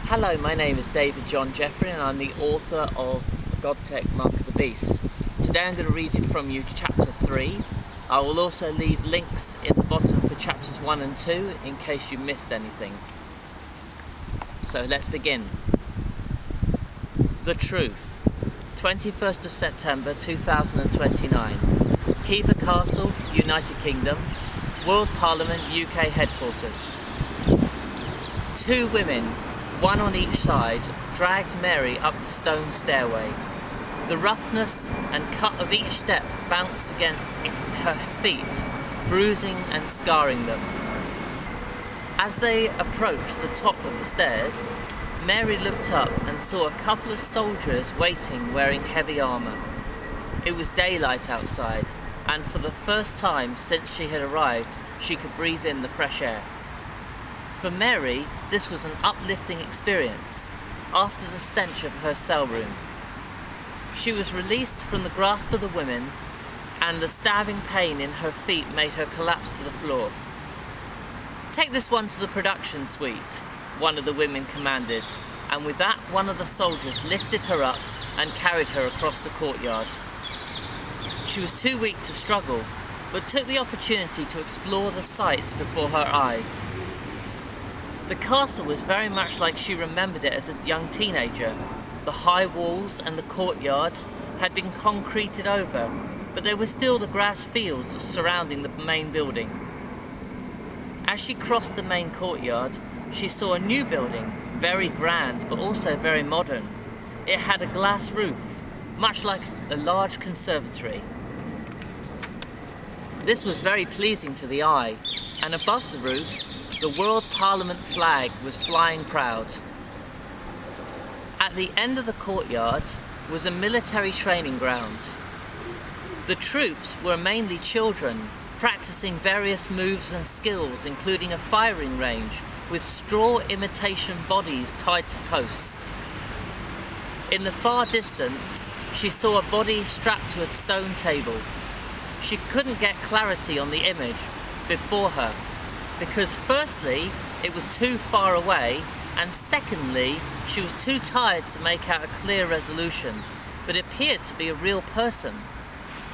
Hello, my name is David John Jeffery and I'm the author of g.o.d.tech Mark of the Beast. Today I'm going to read it from you chapter 3. I will also leave links in the bottom for chapters 1 and 2 in case you missed anything. So let's begin. The Truth. 21st of September 2029. Hever Castle, United Kingdom. World Parliament, UK headquarters. Two women, one on each side, dragged Mary up the stone stairway. The roughness and cut of each step bounced against her feet, bruising and scarring them. As they approached the top of the stairs, Mary looked up and saw a couple of soldiers waiting wearing heavy armour. It was daylight outside, and for the first time since she had arrived, she could breathe in the fresh air. For Mary, this was an uplifting experience after the stench of her cell room. She was released from the grasp of the women, and the stabbing pain in her feet made her collapse to the floor. "Take this one to the production suite," one of the women commanded, and with that one of the soldiers lifted her up and carried her across the courtyard. She was too weak to struggle, but took the opportunity to explore the sights before her eyes. The castle was very much like she remembered it as a young teenager. The high walls and the courtyard had been concreted over, but there were still the grass fields surrounding the main building. As she crossed the main courtyard, she saw a new building, very grand but also very modern. It had a glass roof, much like a large conservatory. This was very pleasing to the eye, and above the roof, the World Parliament flag was flying proud. At the end of the courtyard was a military training ground. The troops were mainly children, practicing various moves and skills, including a firing range with straw imitation bodies tied to posts. In the far distance, she saw a body strapped to a stone table. She couldn't get clarity on the image before her, because firstly, it was too far away, and secondly, she was too tired to make out a clear resolution, but it appeared to be a real person.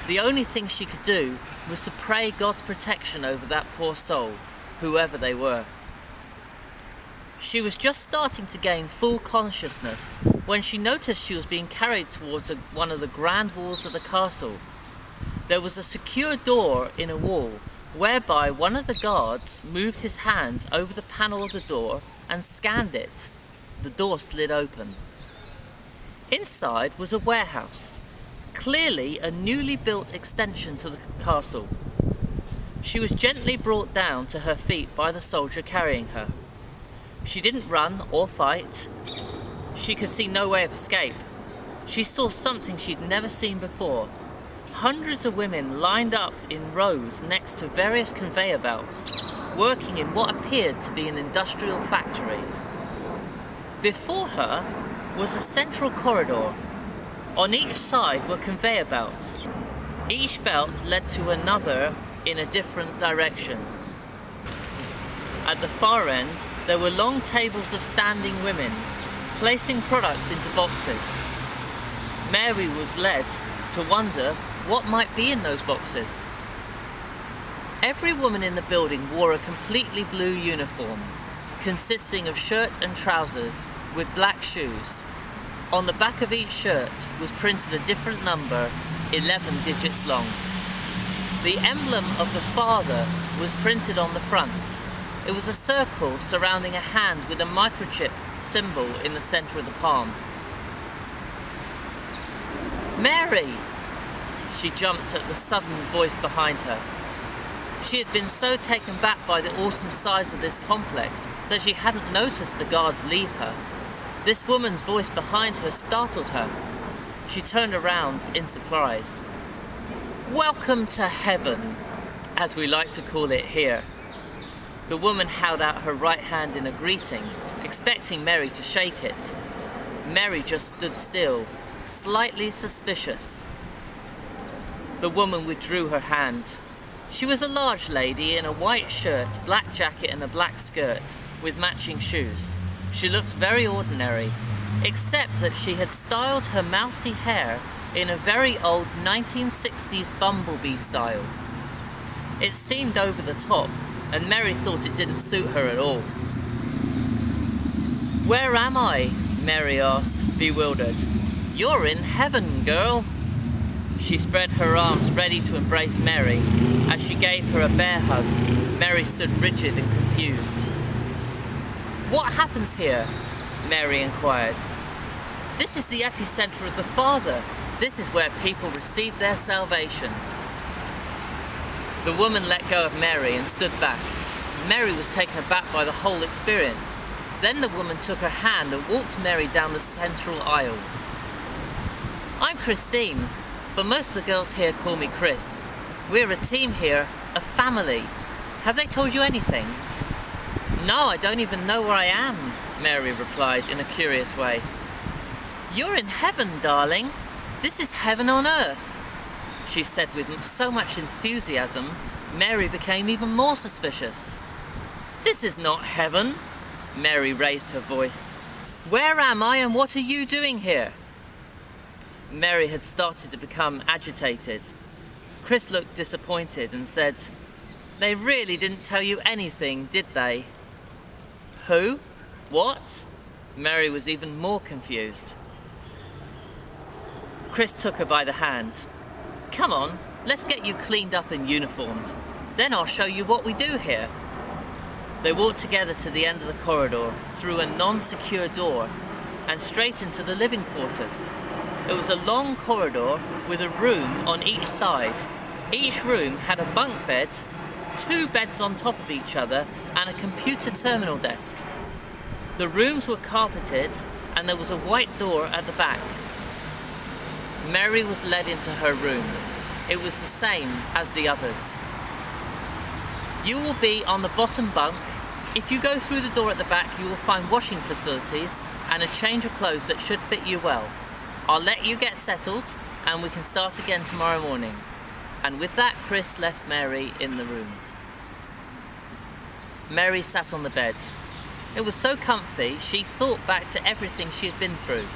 The only thing she could do was to pray God's protection over that poor soul, whoever they were. She was just starting to gain full consciousness when she noticed she was being carried towards one of the grand walls of the castle. There was a secure door in a wall, whereby one of the guards moved his hand over the panel of the door and scanned it. The door slid open. Inside was a warehouse, clearly a newly built extension to the castle. She was gently brought down to her feet by the soldier carrying her. She didn't run or fight. She could see no way of escape. She saw something she'd never seen before. Hundreds of women lined up in rows next to various conveyor belts, working in what appeared to be an industrial factory. Before her was a central corridor. On each side were conveyor belts. Each belt led to another in a different direction. At the far end, there were long tables of standing women, placing products into boxes. Mary was led to wonder what might be in those boxes. Every woman in the building wore a completely blue uniform, consisting of shirt and trousers with black shoes. On the back of each shirt was printed a different number, 11 digits long. The emblem of the Father was printed on the front. It was a circle surrounding a hand with a microchip symbol in the center of the palm. "Mary!" She jumped at the sudden voice behind her. She had been so taken back by the awesome size of this complex that she hadn't noticed the guards leave her. This woman's voice behind her startled her. She turned around in surprise. "Welcome to heaven," as we like to call it here. The woman held out her right hand in a greeting, expecting Mary to shake it. Mary just stood still, slightly suspicious. The woman withdrew her hand. She was a large lady in a white shirt, black jacket and a black skirt with matching shoes. She looked very ordinary, except that she had styled her mousy hair in a very old 1960s bumblebee style. It seemed over the top, and Mary thought it didn't suit her at all. "Where am I?" Mary asked, bewildered. "You're in heaven, girl." She spread her arms ready to embrace Mary. As she gave her a bear hug, Mary stood rigid and confused. "What happens here?" Mary inquired. "This is the epicenter of the Father. This is where people receive their salvation." The woman let go of Mary and stood back. Mary was taken aback by the whole experience. Then the woman took her hand and walked Mary down the central aisle. "I'm Christine, but most of the girls here call me Chris. We're a team here, a family. Have they told you anything?" "No, I don't even know where I am," Mary replied in a curious way. "You're in heaven, darling. This is heaven on earth," she said with so much enthusiasm, Mary became even more suspicious. "This is not heaven." Mary raised her voice. "Where am I and what are you doing here?" Mary had started to become agitated. Chris looked disappointed and said, "They really didn't tell you anything, did they?" "Who? What?" Mary was even more confused. Chris took her by the hand. "Come on, let's get you cleaned up and uniformed. Then I'll show you what we do here." They walked together to the end of the corridor, through a non-secure door, and straight into the living quarters. It was a long corridor with a room on each side. Each room had a bunk bed, 2 beds on top of each other, and a computer terminal desk. The rooms were carpeted, and there was a white door at the back. Mary was led into her room. It was the same as the others. "You will be on the bottom bunk. If you go through the door at the back, you will find washing facilities and a change of clothes that should fit you well. I'll let you get settled, and we can start again tomorrow morning." And with that, Chris left Mary in the room. Mary sat on the bed. It was so comfy, she thought back to everything she had been through.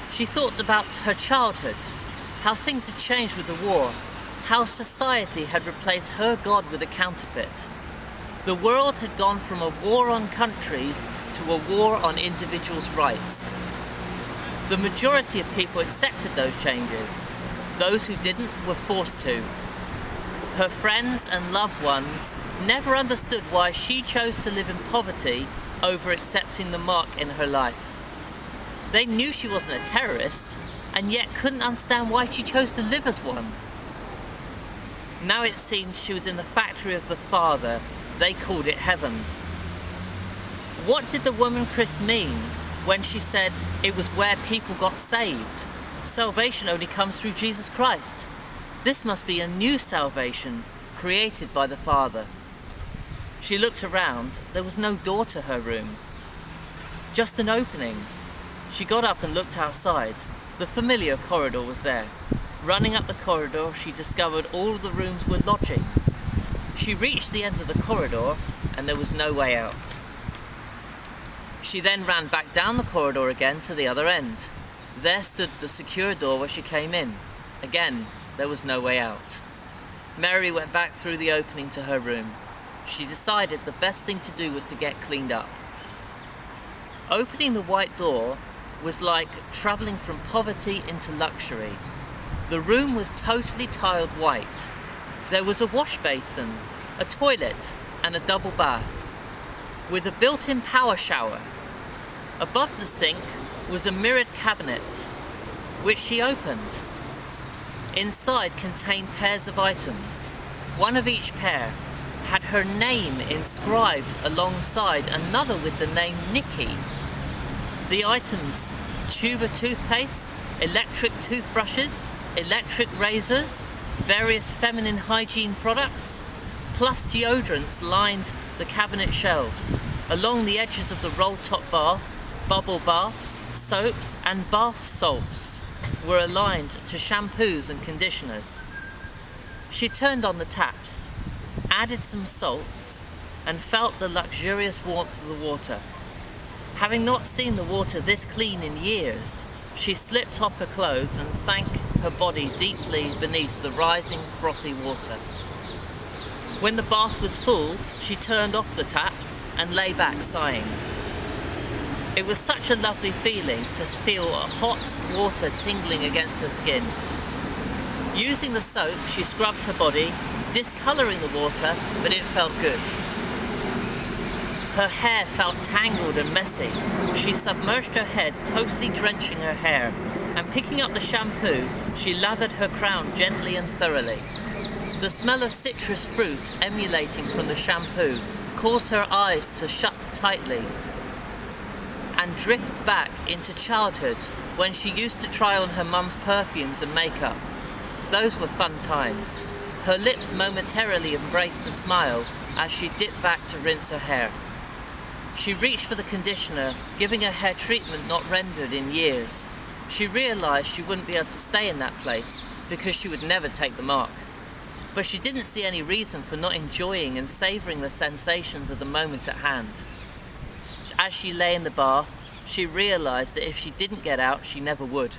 She thought about her childhood, how things had changed with the war, how society had replaced her God with a counterfeit. The world had gone from a war on countries to a war on individuals' rights. The majority of people accepted those changes. Those who didn't were forced to. Her friends and loved ones never understood why she chose to live in poverty over accepting the mark in her life. They knew she wasn't a terrorist, and yet couldn't understand why she chose to live as one. Now it seemed she was in the factory of the Father. They called it heaven. What did the woman Chris mean when she said it was where people got saved? Salvation only comes through Jesus Christ. This must be a new salvation created by the Father. She looked around. There was no door to her room, just an opening. She got up and looked outside. The familiar corridor was there. Running up the corridor, she discovered all of the rooms were lodgings. She reached the end of the corridor, and there was no way out. She then ran back down the corridor again to the other end. There stood the secure door where she came in. Again, there was no way out. Mary went back through the opening to her room. She decided the best thing to do was to get cleaned up. Opening the white door was like travelling from poverty into luxury. The room was totally tiled white. There was a wash basin, a toilet, and a double bath, with a built-in power shower. Above the sink was a mirrored cabinet, which she opened. Inside contained pairs of items. One of each pair had her name inscribed alongside another with the name Nikki. The items: tube of toothpaste, electric toothbrushes, electric razors, various feminine hygiene products, plus deodorants lined the cabinet shelves. Along the edges of the roll-top bath, bubble baths, soaps and bath salts were aligned to shampoos and conditioners. She turned on the taps, added some salts, and felt the luxurious warmth of the water. Having not seen the water this clean in years, she slipped off her clothes and sank her body deeply beneath the rising, frothy water. When the bath was full, she turned off the taps and lay back sighing. It was such a lovely feeling to feel hot water tingling against her skin. Using the soap, she scrubbed her body, discolouring the water, but it felt good. Her hair felt tangled and messy. She submerged her head, totally drenching her hair, and picking up the shampoo, she lathered her crown gently and thoroughly. The smell of citrus fruit emanating from the shampoo caused her eyes to shut tightly and drift back into childhood when she used to try on her mum's perfumes and makeup. Those were fun times. Her lips momentarily embraced a smile as she dipped back to rinse her hair. She reached for the conditioner, giving her hair treatment not rendered in years. She realised she wouldn't be able to stay in that place because she would never take the mark. But she didn't see any reason for not enjoying and savouring the sensations of the moment at hand. As she lay in the bath, she realised that if she didn't get out, she never would.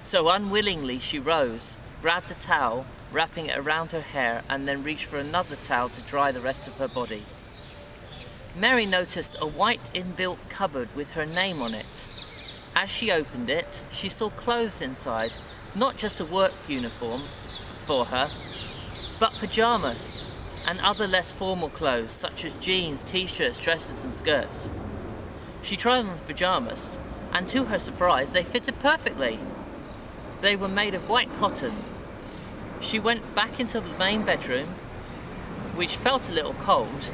So unwillingly she rose, grabbed a towel, wrapping it around her hair, and then reached for another towel to dry the rest of her body. Mary noticed a white inbuilt cupboard with her name on it. As she opened it, she saw clothes inside, not just a work uniform for her, but pyjamas and other less formal clothes such as jeans, t-shirts, dresses and skirts. She tried on the pyjamas, and to her surprise, they fitted perfectly. They were made of white cotton. She went back into the main bedroom, which felt a little cold,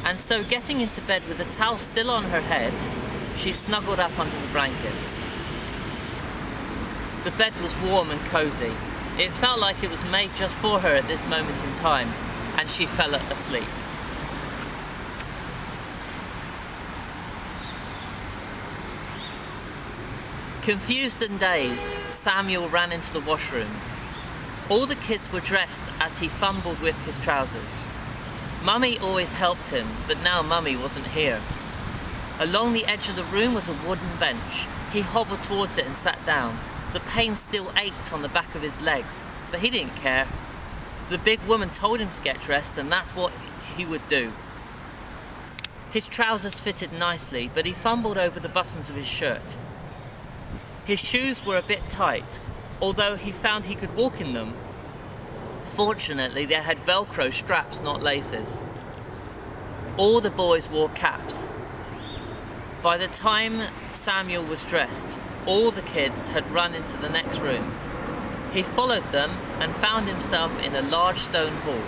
and so getting into bed with the towel still on her head, she snuggled up under the blankets. The bed was warm and cosy. It felt like it was made just for her at this moment in time, and she fell asleep. Confused and dazed, Samuel ran into the washroom. All the kids were dressed as he fumbled with his trousers. Mummy always helped him, but now Mummy wasn't here. Along the edge of the room was a wooden bench. He hobbled towards it and sat down. The pain still ached on the back of his legs, but he didn't care. The big woman told him to get dressed, and that's what he would do. His trousers fitted nicely, but he fumbled over the buttons of his shirt. His shoes were a bit tight, although he found he could walk in them. Fortunately, they had Velcro straps, not laces. All the boys wore caps. By the time Samuel was dressed, all the kids had run into the next room. He followed them and found himself in a large stone hall.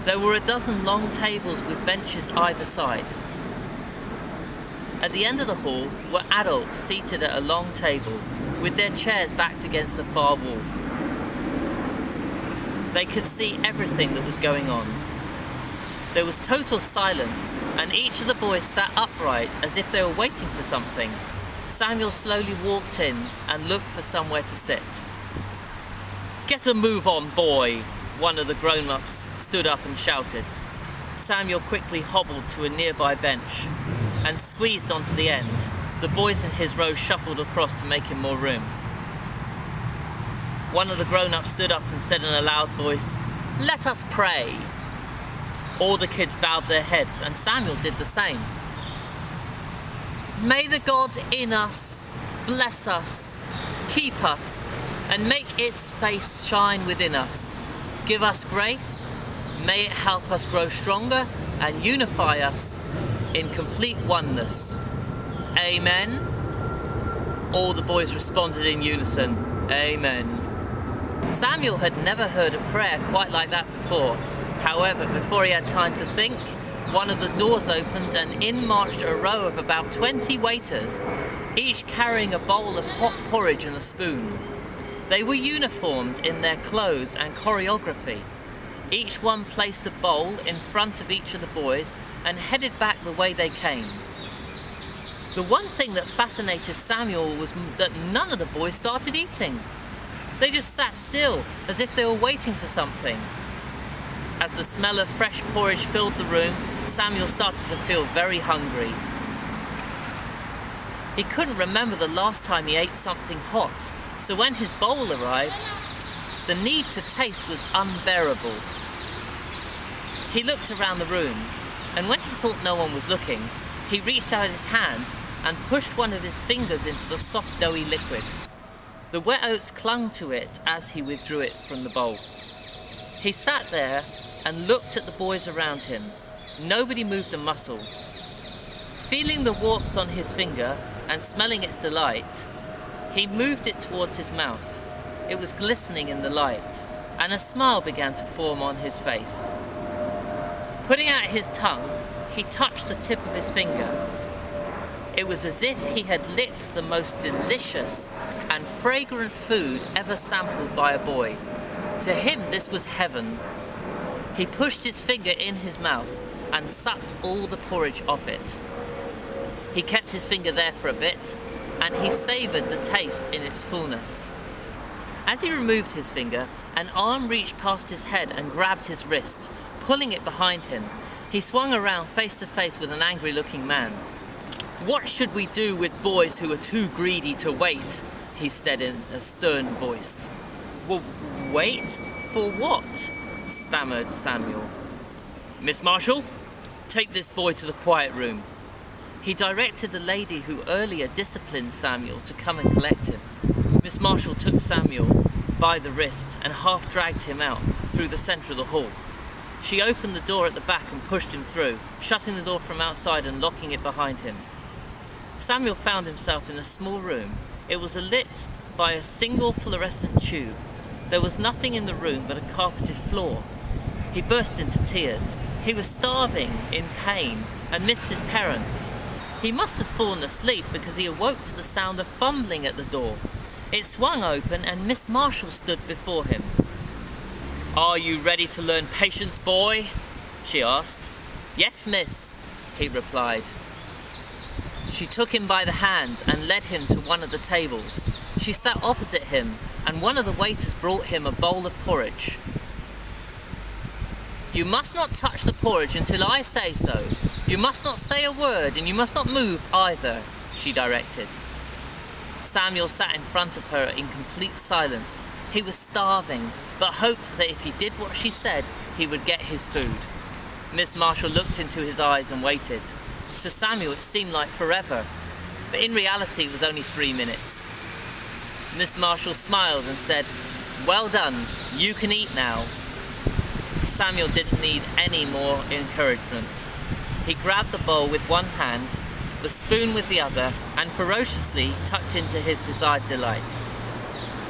There were a dozen long tables with benches either side. At the end of the hall were adults seated at a long table, with their chairs backed against the far wall. They could see everything that was going on. There was total silence, and each of the boys sat upright as if they were waiting for something. Samuel slowly walked in and looked for somewhere to sit. "Get a move on, boy!" one of the grown-ups stood up and shouted. Samuel quickly hobbled to a nearby bench and squeezed onto the end. The boys in his row shuffled across to make him more room. One of the grown-ups stood up and said in a loud voice, "Let us pray." All the kids bowed their heads, and Samuel did the same. "May the God in us bless us, keep us, and make its face shine within us. Give us grace. May it help us grow stronger and unify us in complete oneness. Amen." All the boys responded in unison, "Amen." Samuel had never heard a prayer quite like that before. However, before he had time to think, one of the doors opened and in marched a row of about 20 waiters, each carrying a bowl of hot porridge and a spoon. They were uniformed in their clothes and choreography. Each one placed a bowl in front of each of the boys and headed back the way they came. The one thing that fascinated Samuel was that none of the boys started eating. They just sat still, as if they were waiting for something. As the smell of fresh porridge filled the room, Samuel started to feel very hungry. He couldn't remember the last time he ate something hot, so when his bowl arrived, the need to taste was unbearable. He looked around the room, and when he thought no one was looking, he reached out his hand and pushed one of his fingers into the soft, doughy liquid. The wet oats clung to it as he withdrew it from the bowl. He sat there and looked at the boys around him. Nobody moved a muscle. Feeling the warmth on his finger and smelling its delight, he moved it towards his mouth. It was glistening in the light, and a smile began to form on his face. Putting out his tongue, he touched the tip of his finger. It was as if he had licked the most delicious and fragrant food ever sampled by a boy. To him, this was heaven. He pushed his finger in his mouth and sucked all the porridge off it. He kept his finger there for a bit, and he savoured the taste in its fullness. As he removed his finger, an arm reached past his head and grabbed his wrist, pulling it behind him. He swung around face to face with an angry-looking man. "What should we do with boys who are too greedy to wait?" he said in a stern voice. "Well, wait? For what?" stammered Samuel. "Miss Marshall, take this boy to the quiet room." He directed the lady who earlier disciplined Samuel to come and collect him. Miss Marshall took Samuel by the wrist and half dragged him out through the centre of the hall. She opened the door at the back and pushed him through, shutting the door from outside and locking it behind him. Samuel found himself in a small room. It was lit by a single fluorescent tube. There was nothing in the room but a carpeted floor. He burst into tears. He was starving, in pain, and missed his parents. He must have fallen asleep because he awoke to the sound of fumbling at the door. It swung open and Miss Marshall stood before him. "Are you ready to learn patience, boy?" she asked. "Yes, miss," he replied. She took him by the hand and led him to one of the tables. She sat opposite him, and one of the waiters brought him a bowl of porridge. "You must not touch the porridge until I say so. You must not say a word, and you must not move either," she directed. Samuel sat in front of her in complete silence. He was starving, but hoped that if he did what she said, he would get his food. Miss Marshall looked into his eyes and waited. To Samuel it seemed like forever, but in reality it was only 3 minutes. Miss Marshall smiled and said, "Well done, you can eat now." Samuel didn't need any more encouragement. He grabbed the bowl with one hand, the spoon with the other, and ferociously tucked into his desired delight.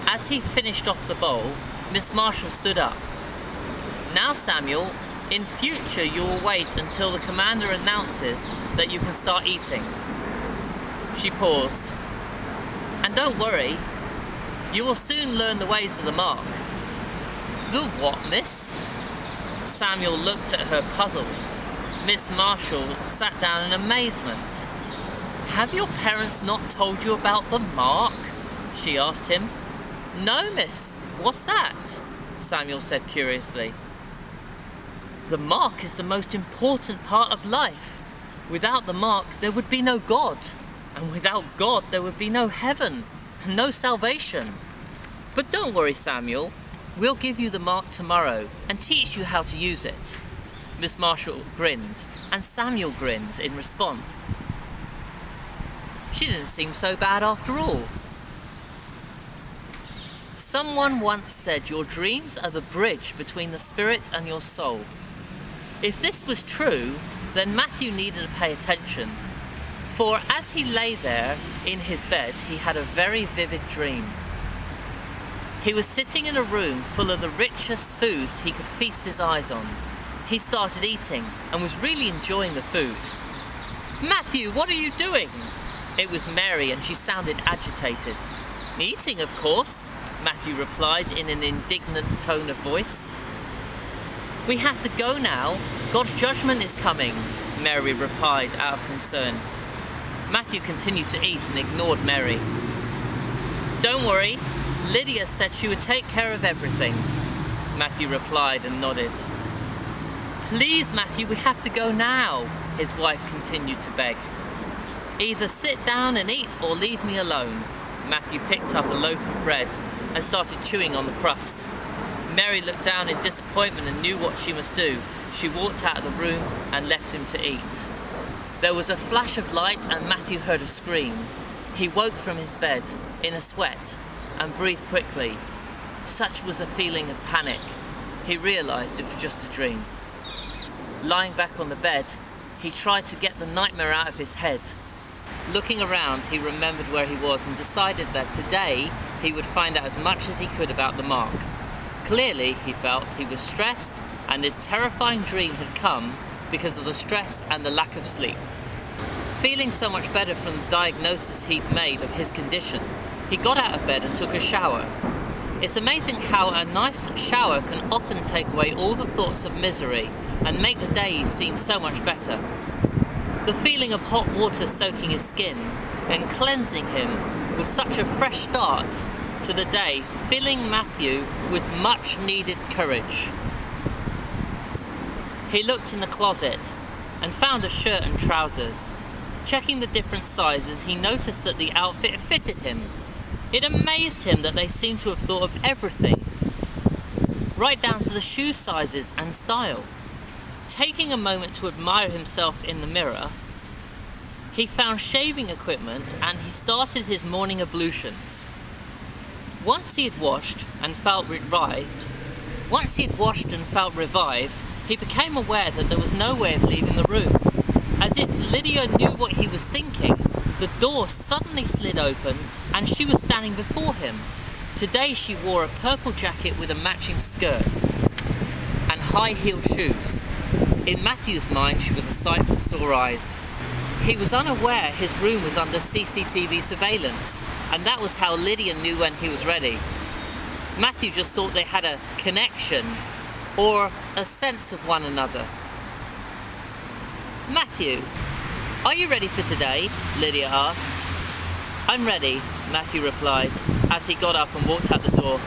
As he finished off the bowl, Miss Marshall stood up. "Now, Samuel, in future you will wait until the commander announces that you can start eating." She paused. "And don't worry, you will soon learn the ways of the mark." "The what, miss?" Samuel looked at her puzzled. Miss Marshall sat down in amazement. "Have your parents not told you about the mark?" she asked him. "No, miss. What's that?" Samuel said curiously. "The mark is the most important part of life. Without the mark, there would be no God. And without God, there would be no heaven and no salvation. But don't worry, Samuel. We'll give you the mark tomorrow and teach you how to use it." Miss Marshall grinned, and Samuel grinned in response. She didn't seem so bad after all. Someone once said your dreams are the bridge between the spirit and your soul. If this was true, then Matthew needed to pay attention. For as he lay there in his bed, he had a very vivid dream. He was sitting in a room full of the richest foods he could feast his eyes on. He started eating and was really enjoying the food. "Matthew, what are you doing?" It was Mary, and she sounded agitated. "Eating, of course," Matthew replied in an indignant tone of voice. "We have to go now. God's judgment is coming," Mary replied out of concern. Matthew continued to eat and ignored Mary. "Don't worry, Lydia said she would take care of everything," Matthew replied and nodded. "Please, Matthew, we have to go now," his wife continued to beg. Either sit down and eat or leave me alone. Matthew picked up a loaf of bread and started chewing on the crust. Mary looked down in disappointment and knew what she must do. She walked out of the room and left him to eat. There was a flash of light and Matthew heard a scream. He woke from his bed in a sweat and breathed quickly. Such was a feeling of panic. He realised it was just a dream. Lying back on the bed, he tried to get the nightmare out of his head. Looking around, he remembered where he was and decided that today he would find out as much as he could about the mark. Clearly, he felt, he was stressed and this terrifying dream had come because of the stress and the lack of sleep. Feeling so much better from the diagnosis he'd made of his condition, he got out of bed and took a shower. It's amazing how a nice shower can often take away all the thoughts of misery and make the day seem so much better. The feeling of hot water soaking his skin and cleansing him was such a fresh start to the day, filling Matthew with much needed courage. He looked in the closet and found a shirt and trousers. Checking the different sizes, he noticed that the outfit fitted him. It amazed him that they seemed to have thought of everything, right down to the shoe sizes and style. Taking a moment to admire himself in the mirror, he found shaving equipment and he started his morning ablutions. Once he had washed and felt revived, he became aware that there was no way of leaving the room. As if Lydia knew what he was thinking, the door suddenly slid open and she was standing before him. Today she wore a purple jacket with a matching skirt and high-heeled shoes. In Matthew's mind, she was a sight for sore eyes. He was unaware his room was under CCTV surveillance, and that was how Lydia knew when he was ready. Matthew just thought they had a connection or a sense of one another. Matthew, are you ready for today? Lydia asked. I'm ready, Matthew replied, as he got up and walked out the door.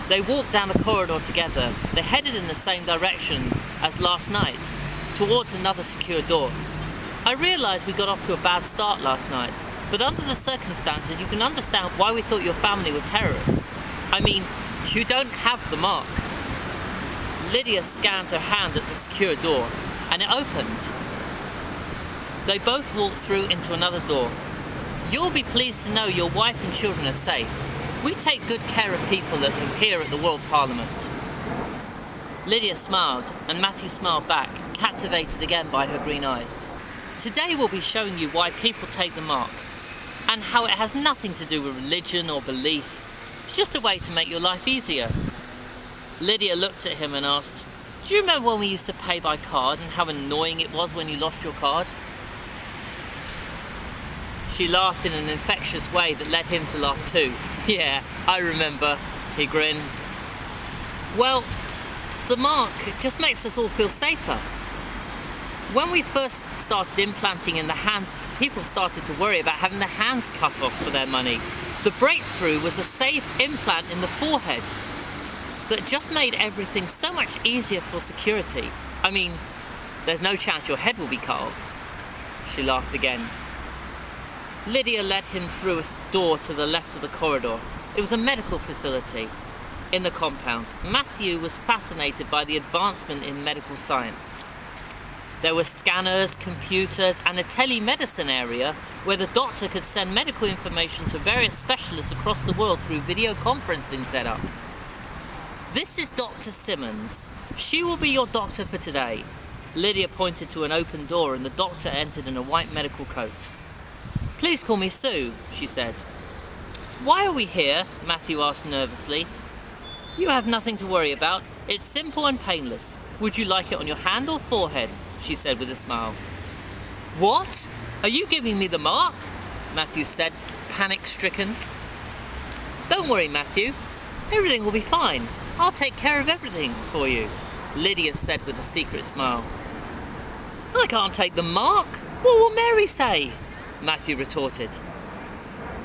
They walked down the corridor together. They headed in the same direction as last night, towards another secure door. I realised we got off to a bad start last night, but under the circumstances you can understand why we thought your family were terrorists. I mean, you don't have the mark. Lydia scanned her hand at the secure door, and it opened. They both walked through into another door. You'll be pleased to know your wife and children are safe. We take good care of people that live here at the World Parliament. Lydia smiled, and Matthew smiled back, captivated again by her green eyes. Today we'll be showing you why people take the mark, and how it has nothing to do with religion or belief. It's just a way to make your life easier. Lydia looked at him and asked, do you remember when we used to pay by card and how annoying it was when you lost your card? She laughed in an infectious way that led him to laugh too. Yeah, I remember, he grinned. Well, the mark just makes us all feel safer. When we first started implanting in the hands, people started to worry about having their hands cut off for their money. The breakthrough was a safe implant in the forehead that just made everything so much easier for security. I mean, there's no chance your head will be cut off. She laughed again. Lydia led him through a door to the left of the corridor. It was a medical facility in the compound. Matthew was fascinated by the advancement in medical science. There were scanners, computers, and a telemedicine area where the doctor could send medical information to various specialists across the world through video conferencing setup. This is Dr. Simmons. She will be your doctor for today. Lydia pointed to an open door and the doctor entered in a white medical coat. Please call me Sue, she said. Why are we here? Matthew asked nervously. You have nothing to worry about. It's simple and painless. Would you like it on your hand or forehead? She said with a smile. What? Are you giving me the mark? Matthew said, panic-stricken. Don't worry, Matthew. Everything will be fine. I'll take care of everything for you, Lydia said with a secret smile. I can't take the mark. What will Mary say? Matthew retorted.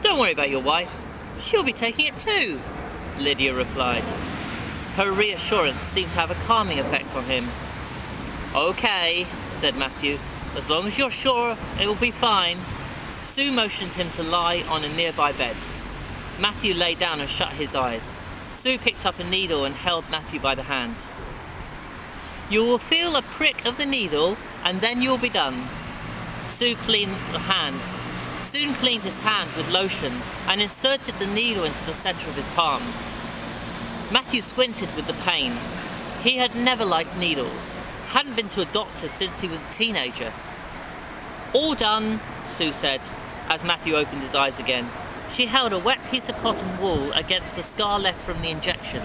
Don't worry about your wife. She'll be taking it too, Lydia replied. Her reassurance seemed to have a calming effect on him. Okay, said Matthew. As long as you're sure it will be fine. Sue motioned him to lie on a nearby bed. Matthew lay down and shut his eyes. Sue picked up a needle and held Matthew by the hand. "You will feel a prick of the needle and then you'll be done." Soon cleaned his hand with lotion and inserted the needle into the centre of his palm. Matthew squinted with the pain. He had never liked needles, hadn't been to a doctor since he was a teenager. "All done," Sue said, as Matthew opened his eyes again. She held a wet piece of cotton wool against the scar left from the injection.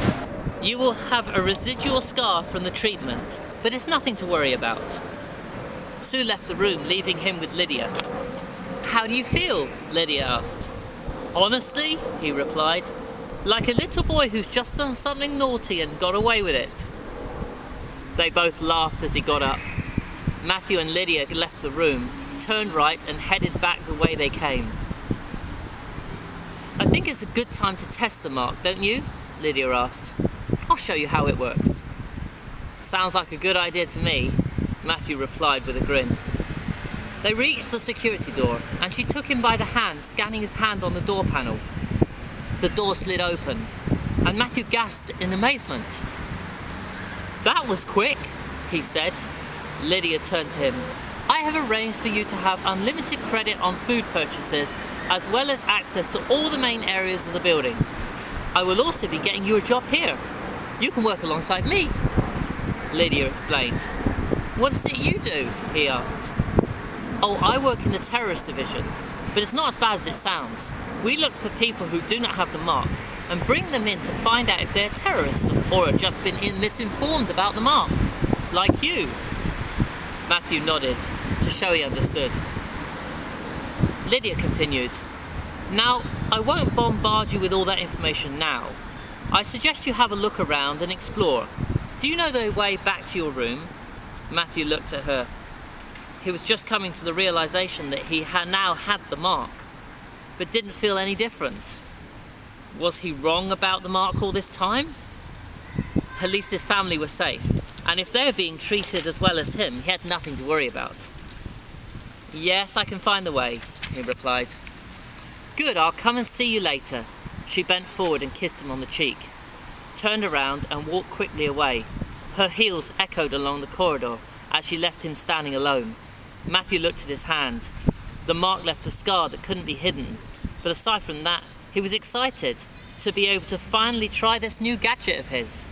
"You will have a residual scar from the treatment, but it's nothing to worry about." Sue left the room, leaving him with Lydia. "How do you feel?" Lydia asked. "Honestly," he replied, "like a little boy who's just done something naughty and got away with it." They both laughed as he got up. Matthew and Lydia left the room, turned right and headed back the way they came. "I think it's a good time to test the mark, don't you?" Lydia asked. "I'll show you how it works." "Sounds like a good idea to me," Matthew replied with a grin. They reached the security door, and she took him by the hand, scanning his hand on the door panel. The door slid open, and Matthew gasped in amazement. "That was quick," he said. Lydia turned to him. "I have arranged for you to have unlimited credit on food purchases, as well as access to all the main areas of the building. I will also be getting you a job here. You can work alongside me," Lydia explained. "What is it you do?" he asked. "Oh, I work in the terrorist division, but it's not as bad as it sounds. We look for people who do not have the mark and bring them in to find out if they're terrorists or have just been misinformed about the mark, like you." Matthew nodded to show he understood. Lydia continued, "Now, I won't bombard you with all that information now. I suggest you have a look around and explore. Do you know the way back to your room?" Matthew looked at her. He was just coming to the realization that he now had the mark, but didn't feel any different. Was he wrong about the mark all this time? At least his family was safe, and if they were being treated as well as him, he had nothing to worry about. "Yes, I can find the way," he replied. "Good, I'll come and see you later." She bent forward and kissed him on the cheek, turned around and walked quickly away. Her heels echoed along the corridor as she left him standing alone. Matthew looked at his hand. The mark left a scar that couldn't be hidden, but aside from that, he was excited to be able to finally try this new gadget of his.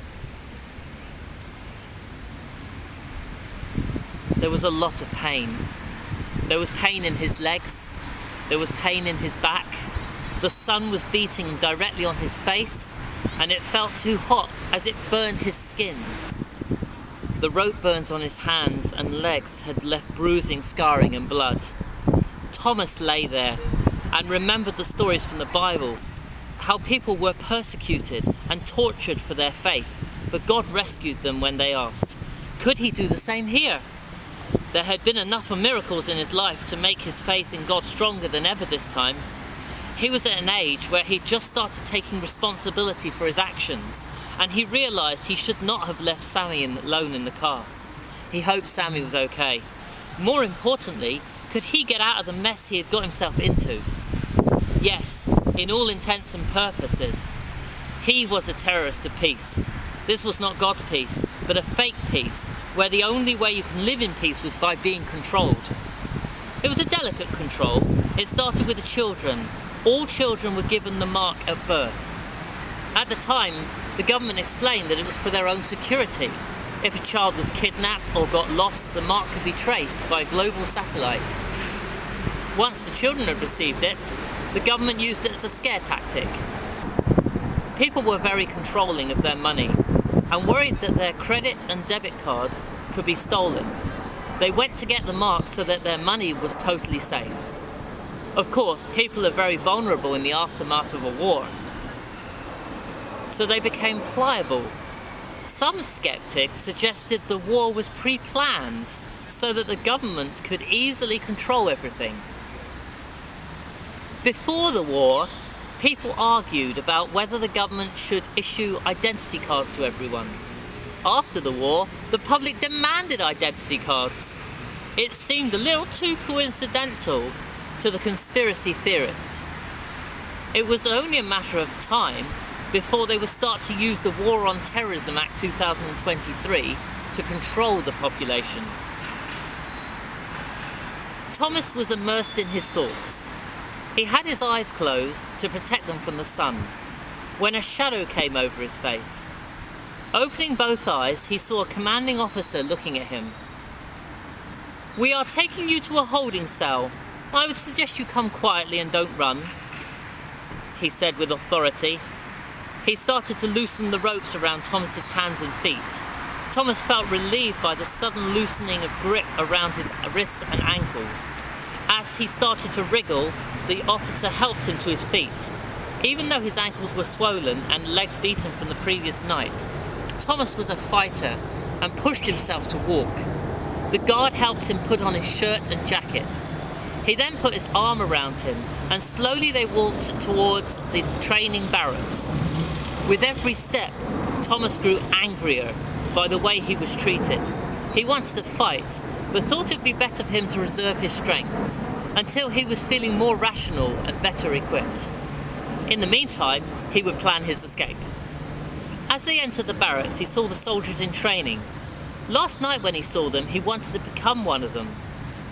There was a lot of pain. There was pain in his legs. There was pain in his back. The sun was beating directly on his face, and it felt too hot as it burned his skin. The rope burns on his hands and legs had left bruising, scarring and blood. Thomas lay there and remembered the stories from the Bible, how people were persecuted and tortured for their faith, but God rescued them when they asked. Could he do the same here? There had been enough of miracles in his life to make his faith in God stronger than ever this time. He was at an age where he'd just started taking responsibility for his actions, and he realised he should not have left Sammy alone in the car. He hoped Sammy was okay. More importantly, could he get out of the mess he had got himself into? Yes, in all intents and purposes, he was a terrorist of peace. This was not God's peace, but a fake peace, where the only way you can live in peace was by being controlled. It was a delicate control. It started with the children. All children were given the mark at birth. At the time, the government explained that it was for their own security. If a child was kidnapped or got lost, the mark could be traced by a global satellite. Once the children had received it, the government used it as a scare tactic. People were very controlling of their money and worried that their credit and debit cards could be stolen. They went to get the mark so that their money was totally safe. Of course, people are very vulnerable in the aftermath of a war, so they became pliable. Some skeptics suggested the war was pre-planned so that the government could easily control everything. Before the war, people argued about whether the government should issue identity cards to everyone. After the war, the public demanded identity cards. It seemed a little too coincidental to the conspiracy theorist. It was only a matter of time before they would start to use the War on Terrorism Act 2023 to control the population. Thomas was immersed in his thoughts. He had his eyes closed to protect them from the sun, when a shadow came over his face. Opening both eyes, he saw a commanding officer looking at him. "We are taking you to a holding cell. I would suggest you come quietly and don't run," he said with authority. He started to loosen the ropes around Thomas's hands and feet. Thomas felt relieved by the sudden loosening of grip around his wrists and ankles. As he started to wriggle, the officer helped him to his feet. Even though his ankles were swollen and legs beaten from the previous night, Thomas was a fighter and pushed himself to walk. The guard helped him put on his shirt and jacket. He then put his arm around him, and slowly they walked towards the training barracks. With every step, Thomas grew angrier by the way he was treated. He wanted to fight, but thought it would be better for him to reserve his strength until he was feeling more rational and better equipped. In the meantime, he would plan his escape. As they entered the barracks, he saw the soldiers in training. Last night when he saw them, he wanted to become one of them,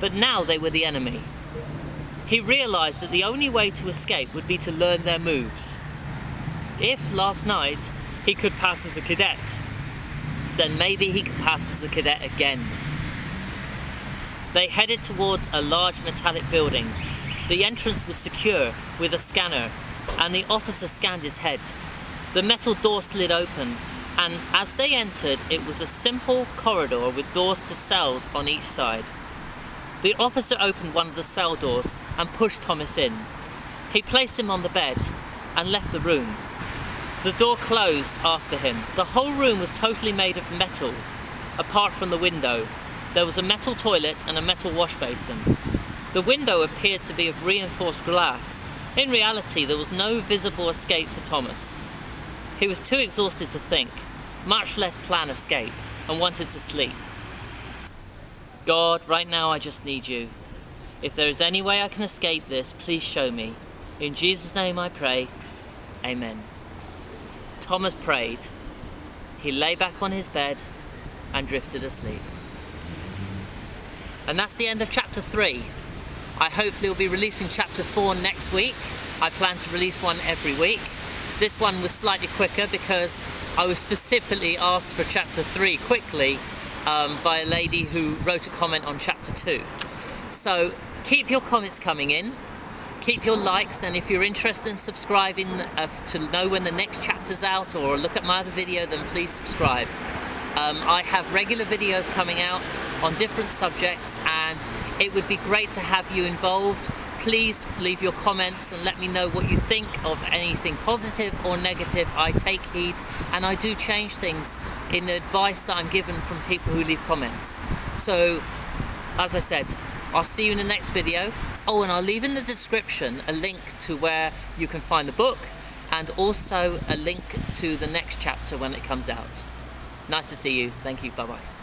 but now they were the enemy. He realized that the only way to escape would be to learn their moves. If last night he could pass as a cadet, then maybe he could pass as a cadet again. They headed towards a large metallic building. The entrance was secure with a scanner, and the officer scanned his head. The metal door slid open, and as they entered, it was a simple corridor with doors to cells on each side. The officer opened one of the cell doors and pushed Thomas in. He placed him on the bed and left the room. The door closed after him. The whole room was totally made of metal, apart from the window. There was a metal toilet and a metal wash basin. The window appeared to be of reinforced glass. In reality, there was no visible escape for Thomas. He was too exhausted to think, much less plan escape, and wanted to sleep. "God, right now I just need you. If there is any way I can escape this, please show me. In Jesus' name I pray. Amen." Thomas prayed. He lay back on his bed and drifted asleep. And that's the end of chapter 3. I hopefully will be releasing chapter 4 next week. I plan to release one every week. This one was slightly quicker because I was specifically asked for chapter 3 quickly by a lady who wrote a comment on chapter 2. So keep your comments coming in. Keep your likes, and if you're interested in subscribing to know when the next chapter's out or look at my other video, then please subscribe. I have regular videos coming out on different subjects, and it would be great to have you involved. Please leave your comments and let me know what you think of anything positive or negative. I take heed, and I do change things in advice that I'm given from people who leave comments. So, as I said, I'll see you in the next video. Oh, and I'll leave in the description a link to where you can find the book, and also a link to the next chapter when it comes out. Nice to see you. Thank you. Bye-bye.